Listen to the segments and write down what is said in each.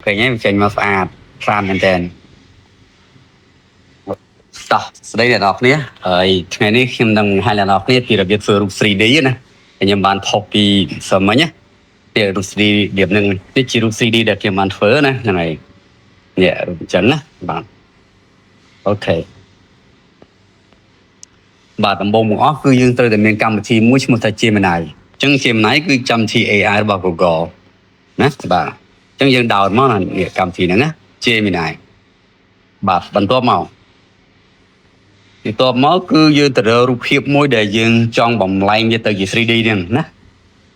ឃើញហើយចេញមកស្អាតស្អាតមែនតើតោះស្ដីអ្នកនរគ្នាហើយថ្ងៃនេះខ្ញុំនឹងបង្ហាញអ្នកនរគ្នាពីរបៀបធ្វើរូប 3D ណាខ្ញុំបានថតពីសមិញណាពីរូប 3D របៀបហ្នឹងនេះជារូប 3D ដែលខ្ញុំបានធ្វើណាហ្នឹងហើយនេះរូបអញ្ចឹងណាបាទអូខេបាទដំបូងបង្អស់គឺយើងត្រូវតែមានកម្មវិធីមួយឈ្មោះថា Gemini អញ្ចឹង Gemini គឺកម្មវិធី AI របស់ Google ណាបាទអញ្ចឹងយើងដោនមកណាកម្មវិធីហ្នឹងណា Gemini បាទបន្ទាប់មកគឺយើងទៅរករូបភាពមួយដែលយើងចង់បំលែងវាទៅជា 3D ហ្នឹងណា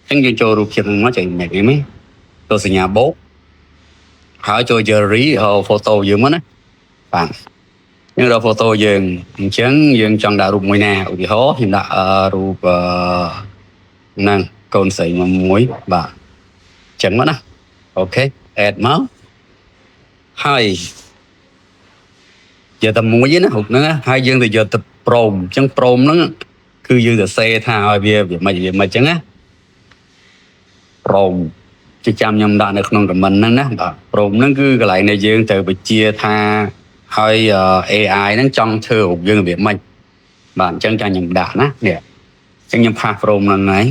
អញ្ចឹងយើងចូលរូបភាពហ្នឹងមកចេញមកនេះចូលសញ្ញាបូកហើយចូល gallery ហៅ photo យើងមកណាបាទយើងរក photo យើងអញ្ចឹងយើងចង់ដាក់រូបមួយណាឧទាហរណ៍ខ្ញុំដាក់រូបហ្នឹងកូនស្រីមួយបាទអញ្ចឹងមកណាអូខេ add មកហើយយកតែមួយណារូបហ្នឹងហើយយើងទៅយកទៅព្រមអញ្ចឹងព្រមហ្នឹងគឺយើងទៅសេថាឲ្យវាមិនអញ្ចឹងណាព្រមជាចាំខ្ញុំដាក់នៅក្នុង comment ហ្នឹងណាបាទព្រមហ្នឹងគឺកន្លែងដែលយើងត្រូវបញ្ជាថាហើយ AI ហ្នឹងចង់ធ្វើរូបយើងរបៀបម៉េចបាទអញ្ចឹងចាំខ្ញុំដាក់ណានេះអញ្ចឹងខ្ញុំផាសព្រមហ្នឹងហើយ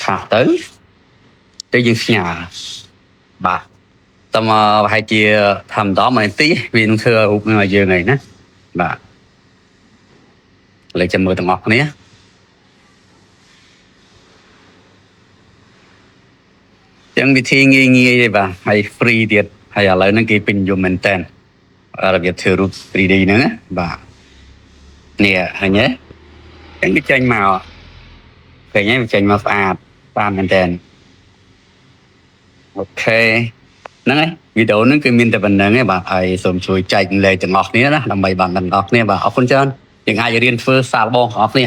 ផាសទៅយើងផ្ញើបាទតើមកប្រហែលជាធ្វើម្ដងមួយនាទីវានឹងធ្វើរូបនឹងឲ្យយើងហើយណាបាទលើចាំមើលទាំងអស់គ្នាចឹងវិធីងាយទេបាទហើយ free ទៀតហើយឥឡូវហ្នឹងគេពេញនិយមមែនតើរបៀបធ្វើរូប 3D ហ្នឹងណាបាទនេះឃើញទេចឹងវាចេញមកឃើញទេវាចេញមកស្អាតតាមមែនតើអូខេហ្នឹងហើយវីដេអូហ្នឹងគឺមានតែប៉ុណ្្នឹងឯងបាទហើយសូមជួយចែកលេខទាំងអស់គ្នាណាដើម្បីបានទាំងអស់គ្នាបាទអរគុណច្រើនយើងអាចរៀនធ្វើសាកល្បងទាំងអស់គ្នា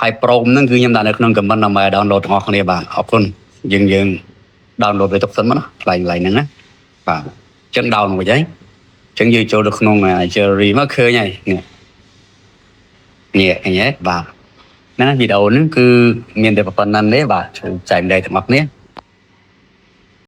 ហើយព្រមហ្នឹងគឺខ្ញុំដាក់នៅក្នុង comment ដើម្បី download ទាំងអស់គ្នាបាទអរគុណយើង download វាទុកសិនមកណាកន្លែងហ្នឹងណាបាទអញ្ចឹង down មកវិញអញ្ចឹងយើងចូលទៅក្នុង gallery មកឃើញហើយនេះឃើញទេបាទហ្នឹងវីដេអូហ្នឹងគឺមានតែប៉ុណ្្នឹងទេបាទជួយចែកលេខទាំងអស់គ្នា